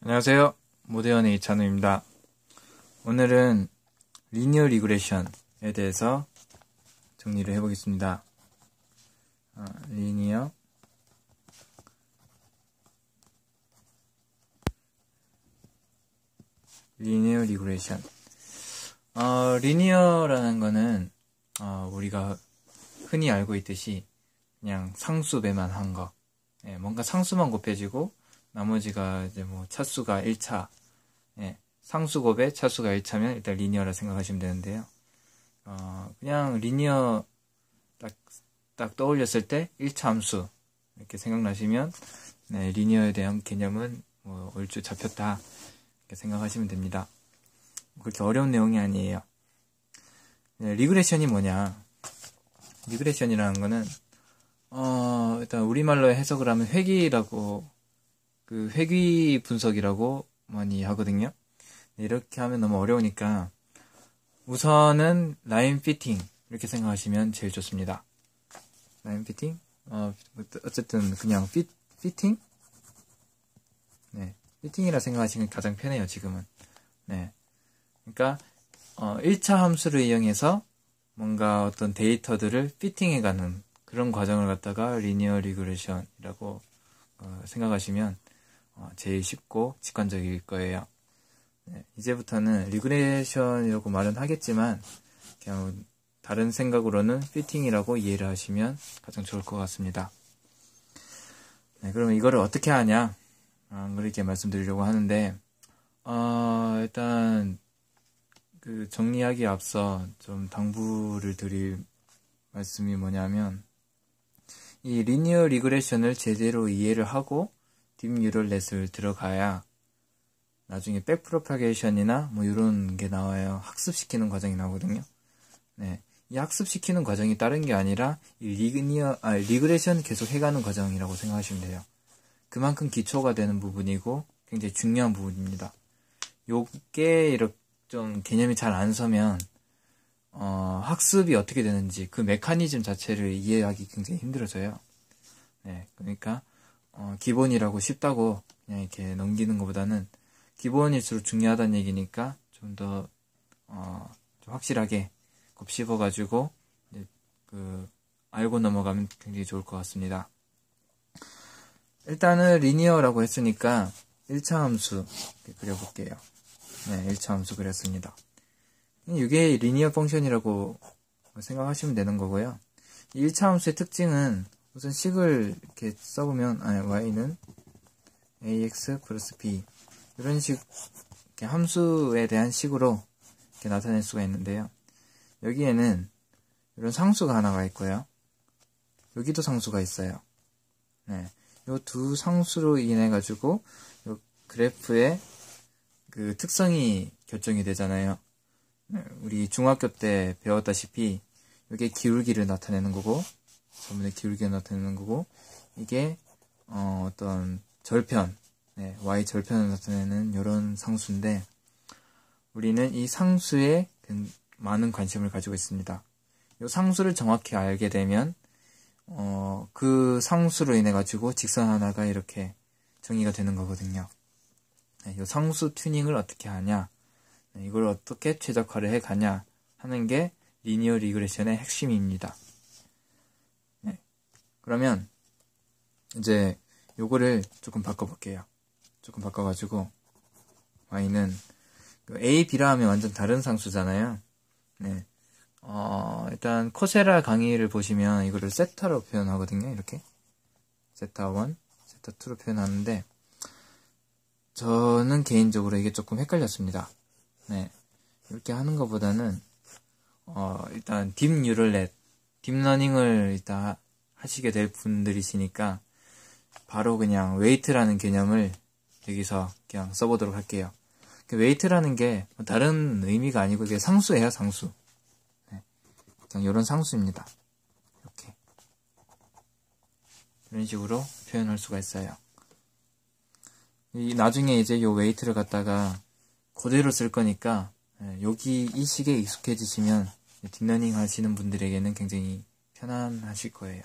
안녕하세요. 모대연의 이찬우입니다. 오늘은 리니어 리그레션에 대해서 정리를 해보겠습니다. 리니어 리그레션. 리니어라는 거는 우리가 흔히 알고 있듯이 그냥 상수배만 한 거. 뭔가 상수만 곱해지고 나머지가 이제 뭐 차수가 1차, 상수 곱에 차수가 1차면 일단 리니어라 생각하시면 되는데요. 그냥 리니어 딱 떠올렸을 때 1차 함수 이렇게 생각나시면 리니어에 대한 개념은 뭐 얼추 잡혔다 이렇게 생각하시면 됩니다. 그렇게 어려운 내용이 아니에요. 리그레션이 뭐냐? 리그레션이라는 거는 일단 우리말로 해석을 하면 회귀라고, 회귀 분석이라고 많이 하거든요. 이렇게 하면 너무 어려우니까 우선은 라인 피팅 이렇게 생각하시면 제일 좋습니다. 라인 피팅? 어쨌든 그냥 피팅? 피팅이라 생각하시면 가장 편해요, 지금은. 그러니까 1차 함수를 이용해서 뭔가 어떤 데이터들을 피팅해가는 그런 과정을 갖다가 리니어 리그레션이라고 생각하시면 제일 쉽고 직관적일 거예요. 이제부터는 리그레션이라고 말은 하겠지만 그냥 다른 생각으로는 피팅이라고 이해를 하시면 가장 좋을 것 같습니다. 그러면 이거를 어떻게 하냐? 그렇게 말씀드리려고 하는데 일단 정리하기에 앞서 좀 당부를 드릴 말씀이 뭐냐면, 이 리니어 리그레션을 제대로 이해를 하고 딥뉴럴넷을 들어가야 나중에 백프로파게이션이나 뭐 이런 게 나와요. 학습시키는 과정이 나오거든요. 이 학습시키는 과정이 다른 게 아니라 이 리그레션 계속 해가는 과정이라고 생각하시면 돼요. 그만큼 기초가 되는 부분이고 굉장히 중요한 부분입니다. 요게 이렇게 좀 개념이 잘 안 서면 학습이 어떻게 되는지 그 메커니즘 자체를 이해하기 굉장히 힘들어져요. 그러니까 기본이라고 쉽다고 그냥 이렇게 넘기는 것보다는 기본일수록 중요하다는 얘기니까 좀 더 좀 확실하게 곱씹어가지고 알고 넘어가면 굉장히 좋을 것 같습니다. 일단은 리니어라고 했으니까 1차 함수 그려볼게요. 1차 함수 그렸습니다. 이게 리니어 펑션이라고 생각하시면 되는 거고요. 이 1차 함수의 특징은 우선 식을 이렇게 써보면 y는 ax 플러스 b 이런 식 이렇게 함수에 대한 식으로 이렇게 나타낼 수가 있는데요. 여기에는 이런 상수가 하나가 있고요. 여기도 상수가 있어요. 이 두 상수로 인해 가지고 이 그래프의 그 특성이 결정이 되잖아요. 우리 중학교 때 배웠다시피 이게 기울기를 나타내는 거고, 전문의 기울기를 나타내는 거고, 이게 어떤 절편, y 절편을 나타내는 이런 상수인데, 우리는 이 상수에 많은 관심을 가지고 있습니다. 이 상수를 정확히 알게 되면 그 상수로 인해 가지고 직선 하나가 이렇게 정의가 되는 거거든요. 이 상수 튜닝을 어떻게 하냐, 이걸 어떻게 최적화를 해 가냐 하는 게 리니어 리그레션의 핵심입니다. 그러면 이제 요거를 조금 바꿔볼게요. 조금 바꿔가지고 y는 a, b라 하면 완전 다른 상수잖아요. 일단 코세라 강의를 보시면 이거를 세타로 표현하거든요. 이렇게 세타 1, 세타 2로 표현하는데 저는 개인적으로 이게 조금 헷갈렸습니다. 이렇게 하는 것보다는 일단 딥뉴럴넷, 딥러닝을 일단 하시게 될 분들이시니까 바로 그냥 웨이트라는 개념을 여기서 그냥 써보도록 할게요. 웨이트라는 게 다른 의미가 아니고 이게 상수예요, 상수. 그냥 이런 상수입니다. 이렇게 이런 식으로 표현할 수가 있어요. 나중에 이제 이 웨이트를 갖다가 그대로 쓸 거니까 여기 이 식에 익숙해지시면 딥러닝 하시는 분들에게는 굉장히 편안하실 거예요.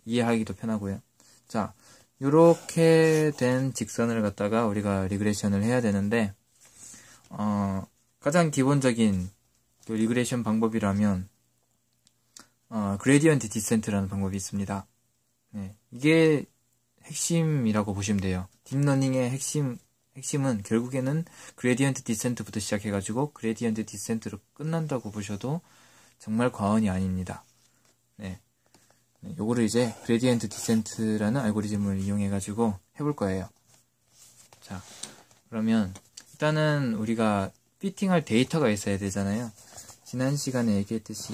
이해하기도 편하고요. 자, 요렇게 된 직선을 갖다가 우리가 리그레이션을 해야 되는데, 가장 기본적인 그 리그레이션 방법이라면, 그레디언트 디센트라는 방법이 있습니다. 네, 이게 핵심이라고 보시면 돼요. 딥러닝의 핵심은 결국에는 그레디언트 디센트부터 시작해가지고 그레디언트 디센트로 끝난다고 보셔도 정말 과언이 아닙니다. 네. 요거를 이제 그레디언트 디센트라는 알고리즘을 이용해가지고 해볼 거예요. 자, 그러면 일단은 우리가 피팅할 데이터가 있어야 되잖아요. 지난 시간에 얘기했듯이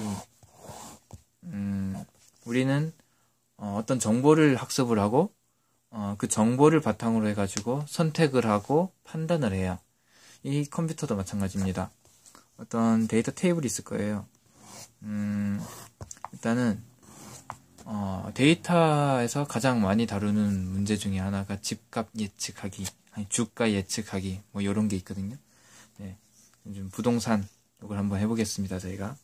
우리는 어떤 정보를 학습을 하고 그 정보를 바탕으로 해가지고 선택을 하고 판단을 해요. 이 컴퓨터도 마찬가지입니다. 어떤 데이터 테이블이 있을 거예요. 일단은 데이터에서 가장 많이 다루는 문제 중에 하나가 집값 예측하기, 아니 주가 예측하기, 뭐 이런 게 있거든요. 네, 요즘 부동산 이걸 한번 해보겠습니다. 저희가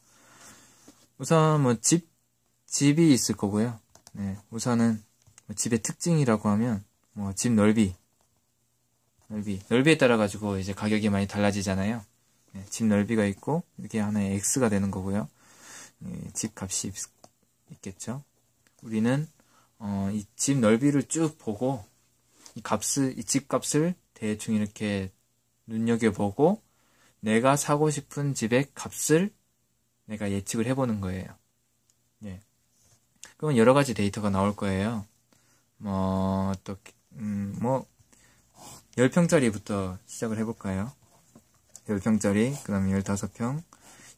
우선 뭐 집이 있을 거고요. 네, 우선은 뭐 집의 특징이라고 하면 뭐 집 넓이에 따라 가지고 이제 가격이 많이 달라지잖아요. 네, 집 넓이가 있고 이게 하나의 X가 되는 거고요. 네, 집 값이 있겠죠. 우리는 이 집 넓이를 쭉 보고 이 집 값을 대충 이렇게 눈여겨보고 내가 사고 싶은 집의 값을 내가 예측을 해보는 거예요. 예. 그러면 여러 가지 데이터가 나올 거예요. 뭐 10평짜리부터 시작을 해볼까요? 10평짜리, 그 다음에 15평,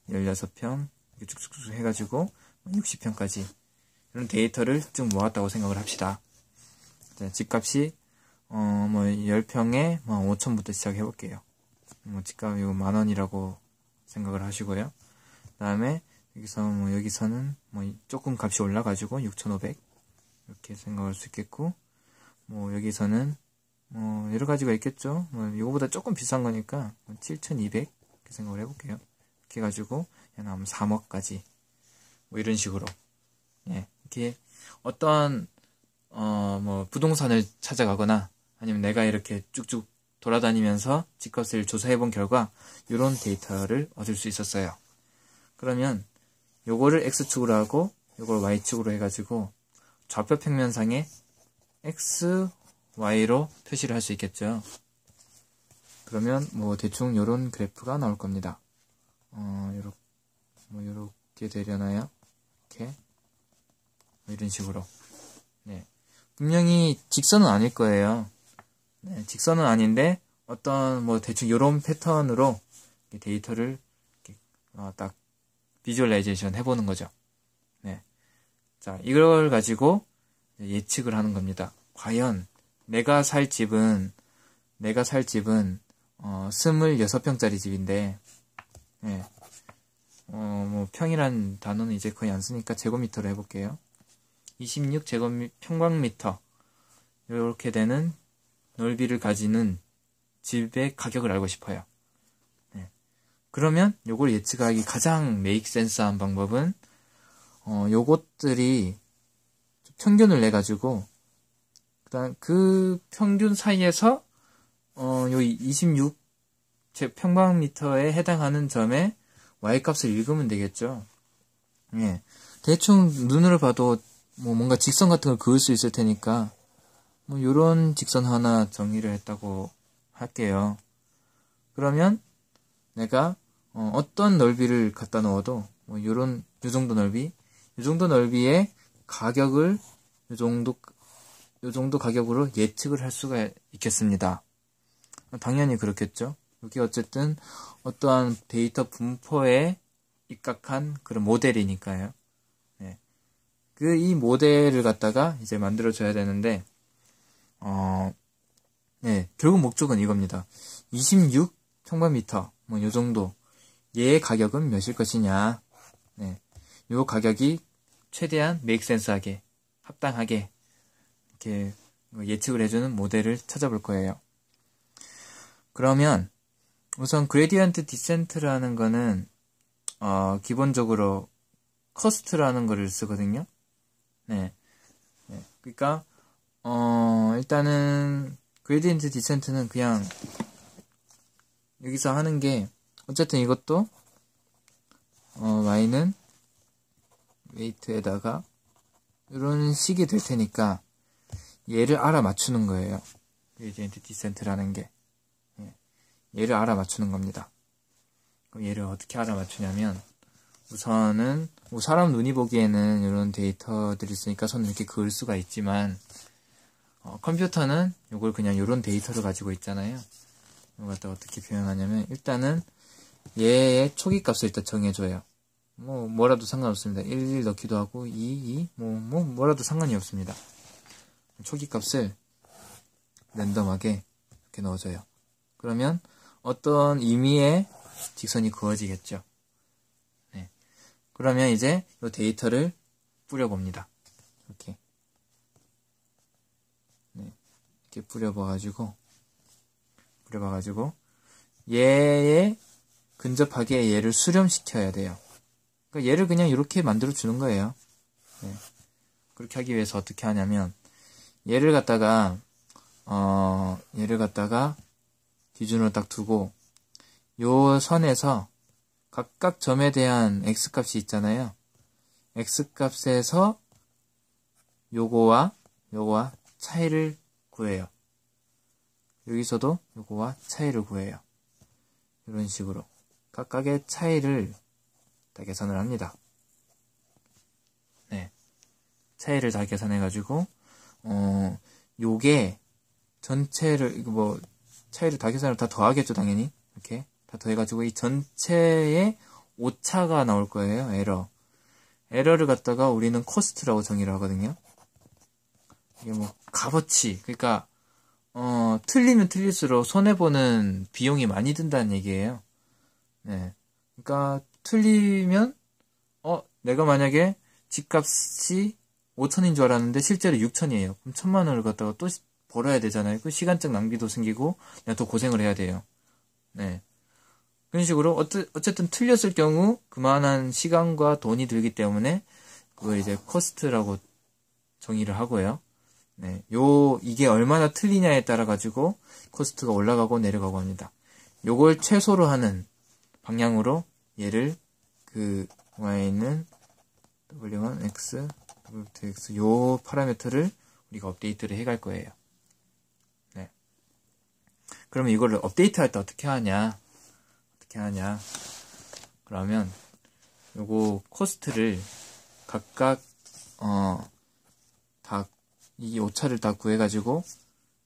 16평, 이렇게 쭉쭉쭉 해가지고 60평까지 이런 데이터를 쭉 모았다고 생각을 합시다. 자, 집값이 10평에 5천부터 시작해볼게요. 집값 이거 10,000원이라고 생각을 하시고요. 그 다음에 여기서는 조금 값이 올라가지고 6,500 이렇게 생각할 수 있겠고, 여기서는 여러 가지가 있겠죠. 이거보다 조금 비싼 거니까 7,200 이렇게 생각을 해볼게요. 이렇게 해가지고 그냥 3억까지 이런 식으로. 예, 이렇게 어떤 부동산을 찾아가거나 아니면 내가 이렇게 쭉쭉 돌아다니면서 집값을 조사해 본 결과 이런 데이터를 얻을 수 있었어요. 그러면 요거를 X축으로 하고 요걸 Y축으로 해가지고 좌표 평면상에 X, Y로 표시를 할 수 있겠죠. 그러면 대충 요런 그래프가 나올 겁니다. 요렇게 되려나요? 이렇게 이런 식으로. 네. 분명히 직선은 아닐 거예요. 네, 직선은 아닌데 어떤 대충 요런 패턴으로 데이터를 딱 비주얼라이제이션 해보는 거죠. 네. 자, 이걸 가지고 예측을 하는 겁니다. 과연 내가 살 집은 26평짜리 집인데, 네. 평이란 단어는 이제 거의 안 쓰니까 제곱미터로 해볼게요. 26평방미터 이렇게 되는 넓이를 가지는 집의 가격을 알고 싶어요. 네. 그러면 요걸 예측하기 가장 메이크 센스한 방법은 요것들이 평균을 내가지고 그다음 그 평균 사이에서 요 26 평방미터에 해당하는 점에 Y값을 읽으면 되겠죠. 예. 대충 눈으로 봐도 뭔가 직선 같은 걸 그을 수 있을 테니까 요런 직선 하나 정의를 했다고 할게요. 그러면 내가 어떤 넓이를 갖다 넣어도 요 정도 넓이의 가격을 요 정도 가격으로 예측을 할 수가 있겠습니다. 당연히 그렇겠죠. 여기 어쨌든 어떠한 데이터 분포에 입각한 그런 모델이니까요. 네. 이 모델을 갖다가 이제 만들어줘야 되는데, 네. 결국 목적은 이겁니다. 26평방미터, 요 정도. 얘의 가격은 몇일 것이냐. 네. 요 가격이 최대한 메이크센스하게, 합당하게, 이렇게 예측을 해주는 모델을 찾아볼 거예요. 그러면, 우선 그레디언트 디센트라는 거는 기본적으로 커스트라는 거를 쓰거든요. 네. 그러니까 일단은 그레디언트 디센트는 그냥 여기서 하는 게 어쨌든 이것도 y는 웨이트에다가 이런 식이 될 테니까 얘를 알아맞추는 거예요. 그레디언트 디센트라는 게 얘를 알아맞추는 겁니다. 그럼 얘를 어떻게 알아맞추냐면 우선은 뭐 사람 눈이 보기에는 이런 데이터들이 있으니까 손을 이렇게 그을 수가 있지만 컴퓨터는 이걸 그냥 이런 데이터를 가지고 있잖아요. 이걸 갖다 어떻게 표현하냐면 일단은 얘의 초기 값을 일단 정해줘요. 뭐라도 상관없습니다. 1 넣기도 하고 2 뭐라도 상관이 없습니다. 초기 값을 랜덤하게 이렇게 넣어줘요. 그러면 어떤 의미의 직선이 그어지겠죠. 네. 그러면 이제 이 데이터를 뿌려봅니다. 이렇게. 네. 이렇게 뿌려봐가지고 얘에 근접하게 얘를 수렴시켜야 돼요. 그러니까 얘를 그냥 이렇게 만들어 주는 거예요. 네. 그렇게 하기 위해서 어떻게 하냐면 얘를 갖다가 기준으로 딱 두고 요 선에서 각각 점에 대한 x값이 있잖아요. x값에서 요거와 차이를 구해요. 여기서도 요거와 차이를 구해요. 이런 식으로 각각의 차이를 다 계산을 합니다. 네. 차이를 다 계산해가지고 요게 전체를 차이를 다 계산을 다 더하겠죠, 당연히. 이렇게 다 더해가지고 이 전체의 오차가 나올 거예요. 에러를 갖다가 우리는 코스트라고 정의를 하거든요. 이게 값어치, 그러니까 틀리면 틀릴수록 손해보는 비용이 많이 든다는 얘기예요. 네. 그러니까 틀리면 내가 만약에 집값이 5천인 줄 알았는데 실제로 6천이에요. 그럼 1,000만 원을 갖다가 또 벌어야 되잖아요. 그 시간적 낭비도 생기고 내가 더 고생을 해야 돼요. 네. 그런 식으로 어쨌든 틀렸을 경우 그만한 시간과 돈이 들기 때문에 그걸 이제 코스트라고 정의를 하고요. 네. 이게 얼마나 틀리냐에 따라 가지고 코스트가 올라가고 내려가고 합니다. 요걸 최소로 하는 방향으로 얘를 y에 있는 w1 x, w2x 요 파라미터를 우리가 업데이트를 해갈 거예요. 네. 그러면 이거를 업데이트할 때 어떻게 하냐? 그러면 요거 코스트를 각각 이 오차를 다 구해가지고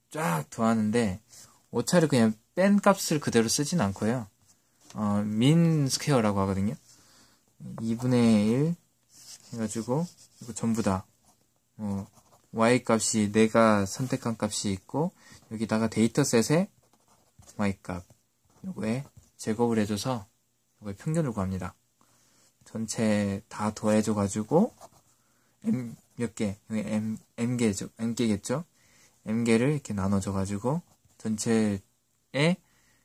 쫙 더하는데 오차를 그냥 뺀 값을 그대로 쓰진 않고요. 민 스퀘어라고 하거든요. 2분의 1 해가지고 이거 전부 다 y 값이 내가 선택한 값이 있고 여기다가 데이터셋에 y 값 요거에 제곱을 해줘서 요거의 평균을 구합니다. 전체 다 더해줘가지고 m 몇 개? m개겠죠? m개를 이렇게 나눠줘가지고 전체의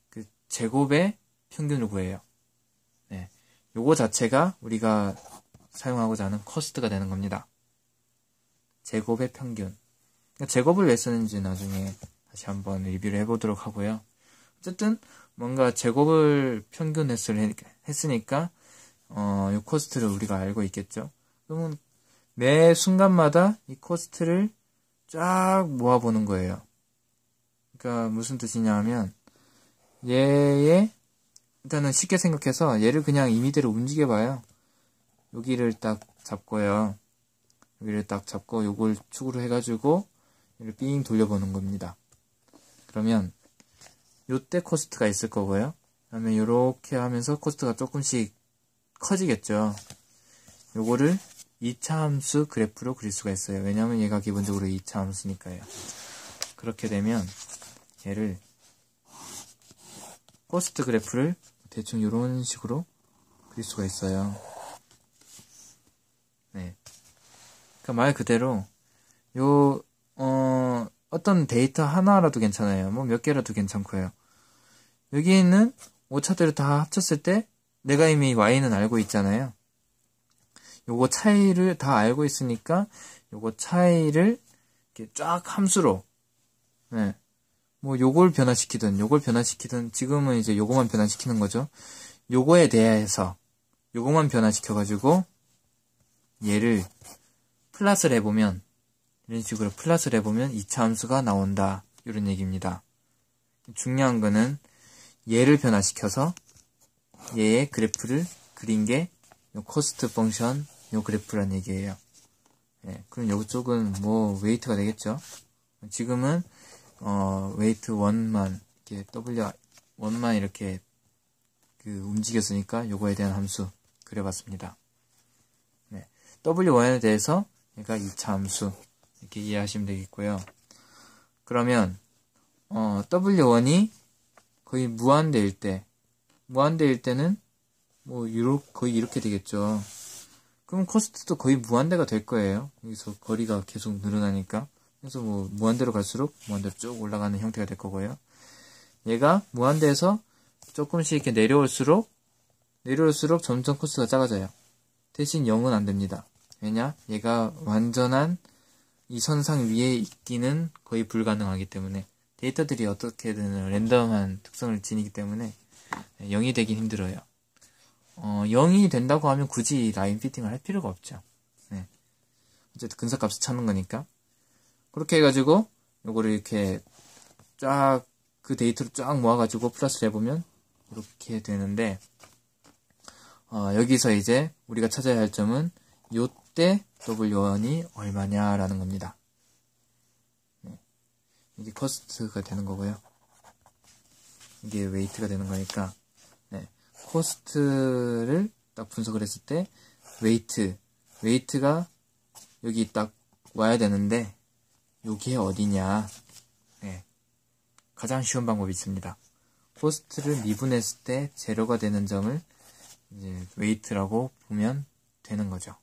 그 제곱의 평균을 구해요. 네. 요거 자체가 우리가 사용하고자 하는 코스트가 되는 겁니다. 제곱의 평균. 제곱을 왜 쓰는지 나중에 다시 한번 리뷰를 해보도록 하고요. 어쨌든 뭔가 제곱을 평균 횟수를 했으니까 이 코스트를 우리가 알고 있겠죠. 그러면 매 순간마다 이 코스트를 쫙 모아보는 거예요. 그러니까 무슨 뜻이냐 하면 얘의 일단은 쉽게 생각해서 얘를 그냥 임의대로 움직여봐요. 여기를 딱 잡고요. 여기를 딱 잡고 요걸 축으로 해가지고 얘를 삥 돌려보는 겁니다. 그러면 요때 코스트가 있을 거고요. 그다음에 요렇게 하면서 코스트가 조금씩 커지겠죠. 요거를 2차 함수 그래프로 그릴 수가 있어요. 왜냐하면 얘가 기본적으로 2차 함수니까요. 그렇게 되면 얘를 코스트 그래프를 대충 이런 식으로 그릴 수가 있어요. 네. 그러니까 말 그대로 어떤 데이터 하나라도 괜찮아요. 몇 개라도 괜찮고요. 여기 있는 오차들을 다 합쳤을 때 내가 이미 y는 알고 있잖아요. 요거 차이를 다 알고 있으니까 요거 차이를 이렇게 쫙 함수로, 네. 뭐 요걸 변화시키든 지금은 이제 요거만 변화시키는 거죠. 요거에 대해서 요거만 변화시켜가지고 얘를 플러스를 해보면, 이런 식으로 플러스를 해보면 2차 함수가 나온다, 이런 얘기입니다. 중요한 거는 얘를 변화시켜서 얘의 그래프를 그린 게 요 코스트 펑션 요 그래프란 얘기예요. 네, 그럼 요쪽은 뭐 웨이트가 되겠죠. 지금은 웨이트 1만 이렇게 W1만 이렇게 움직였으니까 요거에 대한 함수 그려봤습니다. 네, W1에 대해서 얘가 2차 함수 이렇게 이해하시면 되겠고요. 그러면 W1이 거의 무한대일 때는 뭐 거의 이렇게 되겠죠. 그럼 코스트도 거의 무한대가 될 거예요. 여기서 거리가 계속 늘어나니까. 그래서 뭐 무한대로 갈수록 무한대로 쭉 올라가는 형태가 될 거고요. 얘가 무한대에서 조금씩 이렇게 내려올수록 점점 코스트가 작아져요. 대신 0은 안 됩니다. 왜냐? 얘가 완전한 이 선상 위에 있기는 거의 불가능하기 때문에, 데이터들이 어떻게든 랜덤한 특성을 지니기 때문에 0이 되긴 힘들어요. 0이 된다고 하면 굳이 라인 피팅을 할 필요가 없죠. 네. 어쨌든 근사값을 찾는 거니까. 그렇게 해가지고 요거를 이렇게 쫙 그 데이터를 쫙 모아가지고 플러스를 해보면 이렇게 되는데, 여기서 이제 우리가 찾아야 할 점은 요때 W1이 얼마냐라는 겁니다. 네. 이게 코스트가 되는 거고요. 이게 웨이트가 되는 거니까, 네. 코스트를 딱 분석을 했을 때 웨이트가 여기 딱 와야 되는데 여기에 어디냐. 네. 가장 쉬운 방법이 있습니다. 코스트를 미분했을 때 제로가 되는 점을 이제 웨이트라고 보면 되는 거죠.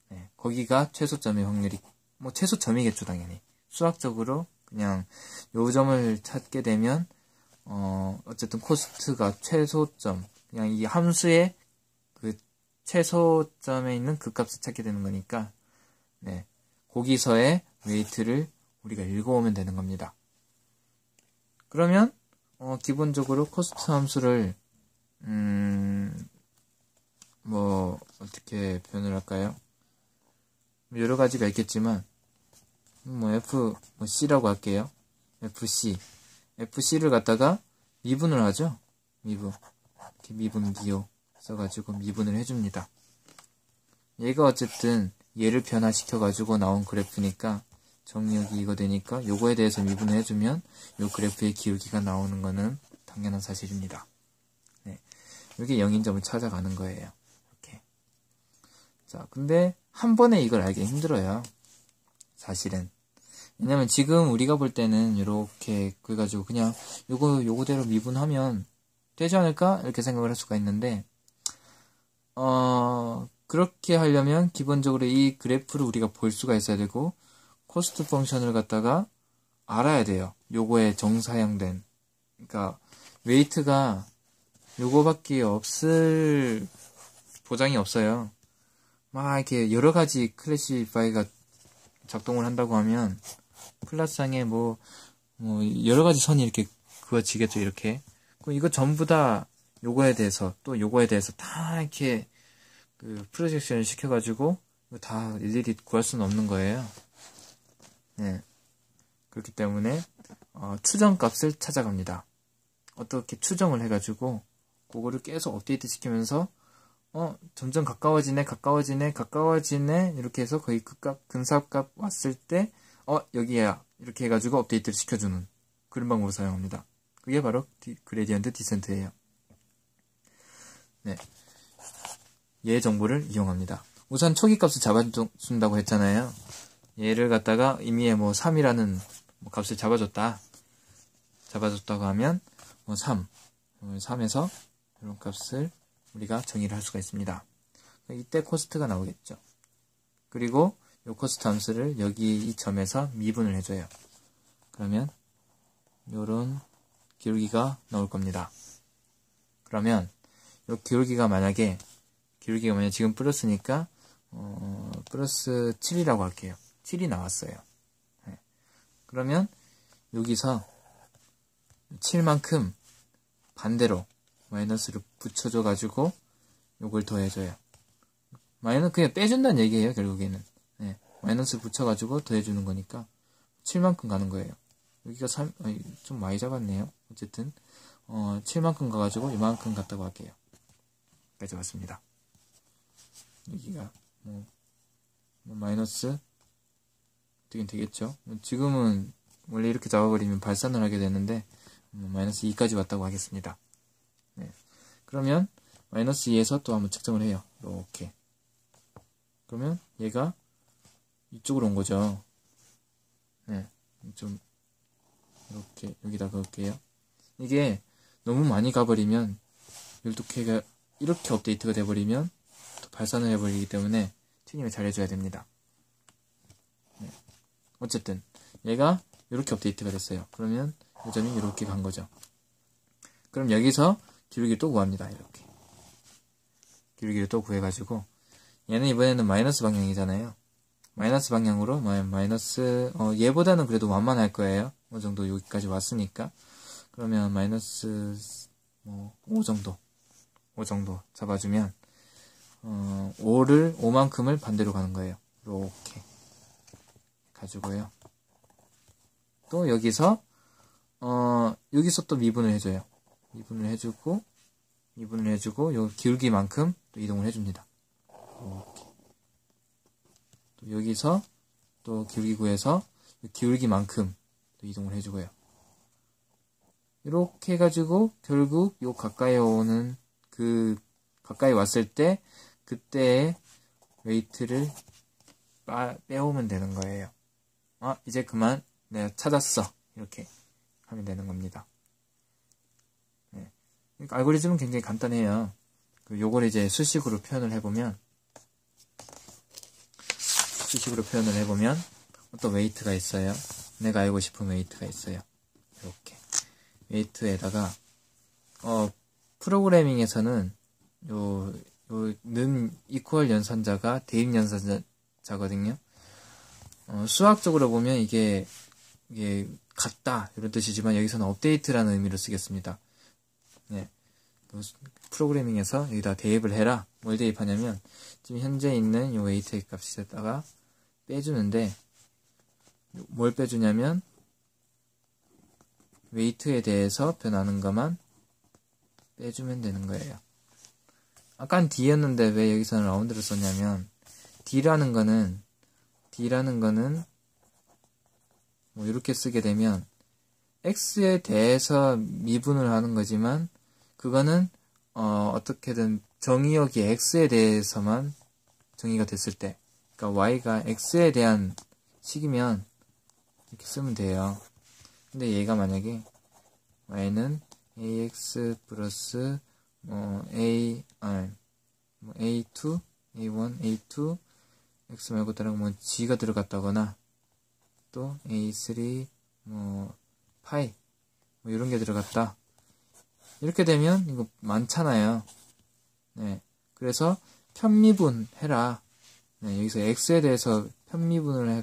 네. 거기가 최소점의 확률이, 뭐 최소점이겠죠, 당연히. 수학적으로 그냥 요 점을 찾게 되면 어쨌든 코스트가 최소점, 그냥 이 함수의 그 최소점에 있는 그 값을 찾게 되는 거니까, 네. 거기서의 웨이트를 우리가 읽어오면 되는 겁니다. 그러면 기본적으로 코스트 함수를 뭐 어떻게 표현을 할까요? 여러 가지가 있겠지만 C라고 할게요. FC를 갖다가 미분을 하죠. 이렇게 미분 기호 써가지고 미분을 해줍니다. 얘가 어쨌든 얘를 변화시켜가지고 나온 그래프니까 정리역이 이거 되니까 요거에 대해서 미분을 해주면 요 그래프의 기울기가 나오는 거는 당연한 사실입니다. 네. 이게 0인 점을 찾아가는 거예요. 이렇게. 자, 근데 한 번에 이걸 알기 힘들어요. 사실은. 왜냐면 지금 우리가 볼 때는 이렇게 그래가지고 그냥 요거대로 미분하면 되지 않을까? 이렇게 생각을 할 수가 있는데, 그렇게 하려면 기본적으로 이 그래프를 우리가 볼 수가 있어야 되고, 코스트 펑션을 갖다가 알아야 돼요. 요거에 정사형된. 그러니까, 웨이트가 요거밖에 없을 보장이 없어요. 막 이렇게 여러 가지 클래시파이가 작동을 한다고 하면, 클래스상에 뭐 여러 가지 선이 이렇게 그어지겠죠, 이렇게. 그럼 이거 전부 다 요거에 대해서, 또 요거에 대해서 다 이렇게 프로젝션을 시켜가지고, 이거 다 일일이 구할 수는 없는 거예요. 네. 그렇기 때문에, 추정값을 찾아갑니다. 어떻게 추정을 해가지고, 그거를 계속 업데이트 시키면서, 점점 가까워지네, 이렇게 해서 거의 근사값 왔을 때, 여기야. 이렇게 해가지고 업데이트를 시켜주는 그런 방법을 사용합니다. 그게 바로 그레디언트 디센트예요. 네. 얘 정보를 이용합니다. 우선 초기값을 잡아준다고 했잖아요. 얘를 갖다가 이미 3이라는 값을 잡아줬다고 하면 3에서 이런 값을 우리가 정의를 할 수가 있습니다. 이때 코스트가 나오겠죠. 그리고 이 코스트 함수를 여기 이 점에서 미분을 해줘요. 그러면 요런 기울기가 나올 겁니다. 그러면 이 기울기가 만약에 지금 플러스니까 플러스 7이라고 할게요. 7이 나왔어요. 네. 그러면 여기서 7만큼 반대로 마이너스를 붙여줘 가지고 요걸 더해줘요. 마이너스 그냥 빼준다는 얘기예요. 결국에는 마이너스 붙여가지고 더해주는 거니까 7만큼 가는 거예요. 여기가 좀 많이 잡았네요. 어쨌든 7만큼 가가지고 이만큼 갔다고 할게요. 여기까지 왔습니다. 여기가 마이너스 되긴 되겠죠. 지금은 원래 이렇게 잡아버리면 발산을 하게 되는데 마이너스 2까지 왔다고 하겠습니다. 그러면 마이너스 2에서 또 한번 측정을 해요. 이렇게. 그러면 얘가 이쪽으로 온 거죠. 좀 이렇게 여기다 그을게요. 이게 너무 많이 가버리면 12K가 이렇게 업데이트가 돼버리면 또 발산을 해버리기 때문에 튜닝을 잘 해줘야 됩니다. 어쨌든 얘가 이렇게 업데이트가 됐어요. 그러면 이 점이 이렇게 간 거죠. 그럼 여기서 기울기를 또 구합니다. 이렇게 기울기를 또 구해가지고 얘는 이번에는 마이너스 방향이잖아요. 마이너스 방향으로 얘보다는 그래도 완만할 거예요. 어느 정도 여기까지 왔으니까. 그러면 마이너스 5 정도 잡아주면 5만큼을 반대로 가는 거예요. 이렇게 가지고요. 또 여기서 또 미분을 해줘요. 미분을 해주고 요 기울기만큼 또 이동을 해줍니다. 이렇게. 또 여기서 또 기울기 구해서 기울기만큼 또 이동을 해주고요. 이렇게 해가지고 결국 요 가까이 왔을 때 그때의 웨이트를 빼오면 되는 거예요. 이제 그만 내가 찾았어. 이렇게 하면 되는 겁니다. 알고리즘은 굉장히 간단해요. 요걸 이제 수식으로 표현을 해보면 어떤 웨이트가 있어요. 내가 알고 싶은 웨이트가 있어요. 이렇게 웨이트에다가 프로그래밍에서는 는 이퀄 연산자가 대입 연산자거든요. 수학적으로 보면 이게 같다 이런 뜻이지만 여기서는 업데이트라는 의미로 쓰겠습니다. 프로그래밍에서 여기다 대입을 해라. 뭘 대입하냐면 지금 현재 있는 이 웨이트의 값에다가 빼주는데 뭘 빼주냐면 웨이트에 대해서 변하는 것만 빼주면 되는 거예요. 아까는 D였는데 왜 여기서는 라운드를 썼냐면 D라는 거는 이렇게 쓰게 되면 X에 대해서 미분을 하는 거지만 그거는 어떻게든 정의역이 X에 대해서만 정의가 됐을 때 그러니까 Y가 X에 대한 식이면 이렇게 쓰면 돼요. 근데 얘가 만약에 Y는 AX 플러스 A2, A1, A2 X 말고 다른 G가 들어갔다거나 또 A3 파이 이런 게 들어갔다. 이렇게 되면 이거 많잖아요. 그래서 편미분 해라. 여기서 X에 대해서 편미분을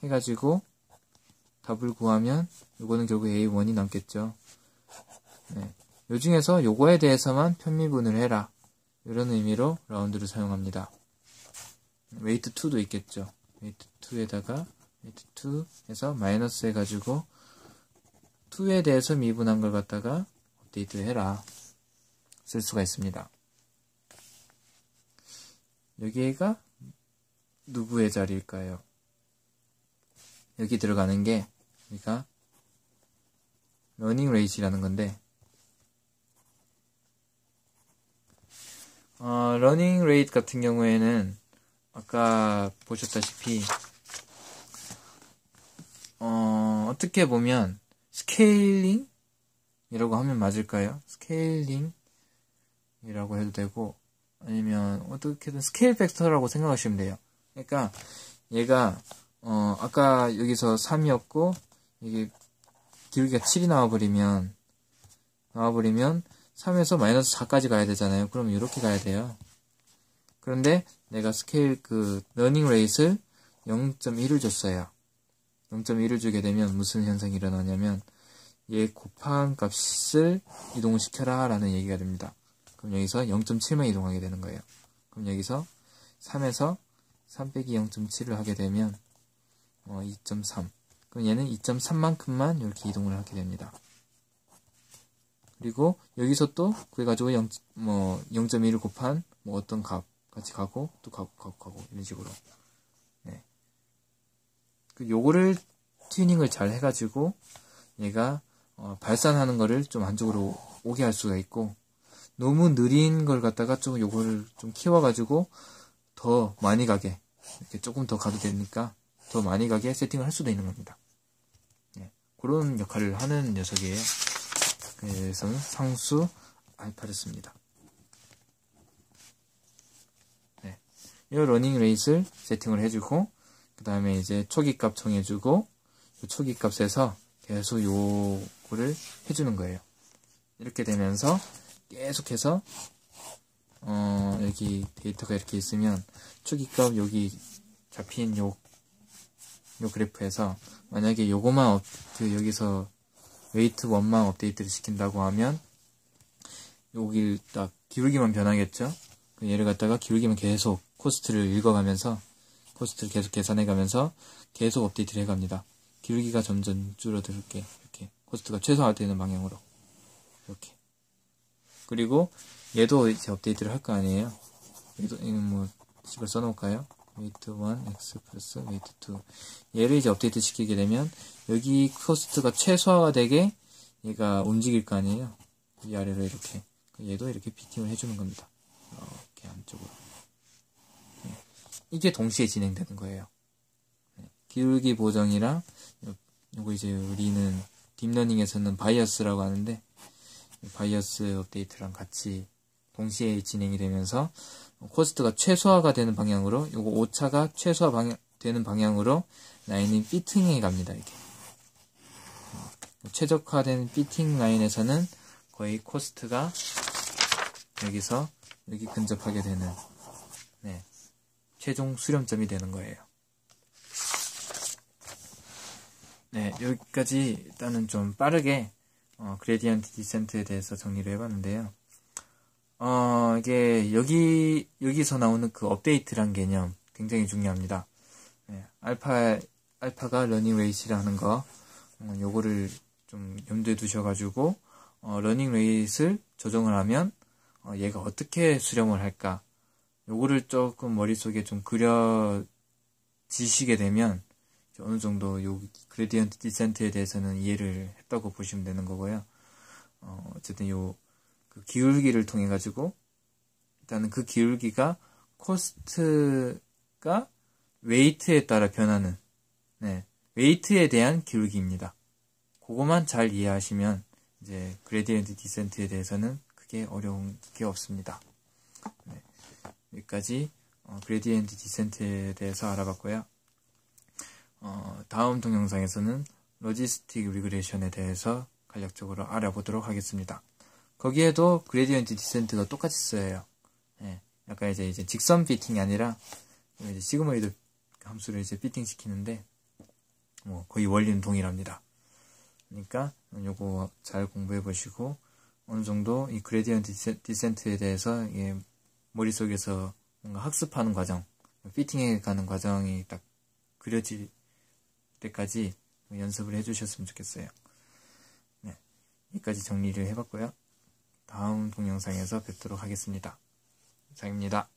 해가지고 답을 구하면 이거는 결국 A1이 남겠죠. 요 중에서 요거에 대해서만 편미분을 해라. 이런 의미로 라운드를 사용합니다. 웨이트 2도 있겠죠. 웨이트 2에다가 웨이트 2에서 마이너스 해가지고 2에 대해서 미분한 걸 갖다가 업데이트 해라. 쓸 수가 있습니다. 여기가 누구의 자리일까요? 여기 들어가는 게 우리가 러닝 레이트라는 건데 러닝 레이트 같은 경우에는 아까 보셨다시피 어떻게 보면 스케일링이라고 하면 맞을까요? 스케일링이라고 해도 되고 아니면 어떻게든 스케일 팩터라고 생각하시면 돼요. 그러니까 얘가 아까 여기서 3이었고 이게 기울기가 7이 나와버리면 3에서 마이너스 4까지 가야 되잖아요. 그럼 이렇게 가야 돼요. 그런데 내가 스케일 러닝 레이트를 0.1을 줬어요. 0.1을 주게 되면 무슨 현상이 일어나냐면 얘 곱한 값을 이동을 시켜라 라는 얘기가 됩니다. 그럼 여기서 0.7만 이동하게 되는 거예요. 그럼 여기서 3에서 3 빼기 0.7을 하게 되면 2.3. 그럼 얘는 2.3만큼만 이렇게 이동을 하게 됩니다. 그리고 여기서 또 그래가지고 0.1을 곱한 어떤 값 같이 가고 또 가고 이런 식으로. 네. 요거를 튜닝을 잘 해가지고 얘가 발산하는 거를 좀 안쪽으로 오게 할 수가 있고, 너무 느린 걸 갖다가 좀 요거를 좀 키워가지고 더 많이 가게, 이렇게 조금 더 가도 되니까 더 많이 가게 세팅을 할 수도 있는 겁니다. 네. 그런 역할을 하는 녀석이에요. 그래서 상수 알파를 씁니다. 네. 이 러닝 레이스를 세팅을 해주고, 그 다음에 이제 초기값 정해주고, 이 초기값에서 계속 요거를 해주는 거예요. 이렇게 되면서 계속해서 여기 데이터가 이렇게 있으면 초기값 여기 잡힌 요 그래프에서 만약에 요거만 여기서 웨이트 1만 업데이트를 시킨다고 하면 여기 딱 기울기만 변하겠죠. 얘를 갖다가 기울기만 계속 코스트를 읽어가면서 코스트를 계속 계산해가면서 계속 업데이트를 해갑니다. 기울기가 점점 줄어들게 이렇게 코스트가 최소화되는 방향으로 이렇게. 그리고 얘도 이제 업데이트를 할 거 아니에요. 얘도 식을 써놓을까요? 웨이트 1 x 플러스 웨이트 2. 얘를 이제 업데이트 시키게 되면 여기 코스트가 최소화가 되게 얘가 움직일 거 아니에요. 이 아래로 이렇게. 얘도 이렇게 피팅을 해주는 겁니다. 이렇게 안쪽으로. 네. 이게 동시에 진행되는 거예요. 네. 기울기 보정이랑 요거 이제 우리는 딥러닝에서는 바이어스라고 하는데, 바이어스 업데이트랑 같이 동시에 진행이 되면서 코스트가 최소화가 되는 방향으로, 요거 오차가 되는 방향으로 라인이 피팅해 갑니다. 이게 최적화된 피팅 라인에서는 거의 코스트가 여기서 여기 근접하게 되는, 네, 최종 수렴점이 되는 거예요. 네, 여기까지 일단은 좀 빠르게 그레디언트 디센트에 대해서 정리를 해봤는데요. 이게 여기서 나오는 그 업데이트란 개념 굉장히 중요합니다. 네, 알파가 러닝 레이스라는 거, 요거를 좀 염두에 두셔가지고 러닝 레이스를 조정을 하면 얘가 어떻게 수렴을 할까, 요거를 조금 머릿속에 좀 그려지시게 되면 어느 정도 요 그레디언트 디센트에 대해서는 이해를 했다고 보시면 되는 거고요. 어쨌든 그 기울기를 통해 가지고 일단은 그 기울기가 코스트가 웨이트에 따라 변하는, 네, 웨이트에 대한 기울기입니다. 그거만 잘 이해하시면 이제 그레디언트 디센트에 대해서는 크게 어려운 게 없습니다. 네, 여기까지 그레디언트 디센트에 대해서 알아봤고요. 다음 동영상에서는 로지스틱 리그레션에 대해서 간략적으로 알아보도록 하겠습니다. 거기에도 그레디언트 디센트가 똑같이 쓰여요. 네, 약간 이제 직선 피팅이 아니라 이제 시그모이드 함수를 이제 피팅 시키는데 거의 원리는 동일합니다. 그러니까 요거 잘 공부해 보시고 어느 정도 이 그레디언트 디센트에 대해서 머릿속에서 뭔가 학습하는 과정, 피팅해 가는 과정이 딱 그려질 때까지 연습을 해주셨으면 좋겠어요. 네, 여기까지 정리를 해봤고요. 다음 동영상에서 뵙도록 하겠습니다. 이상입니다.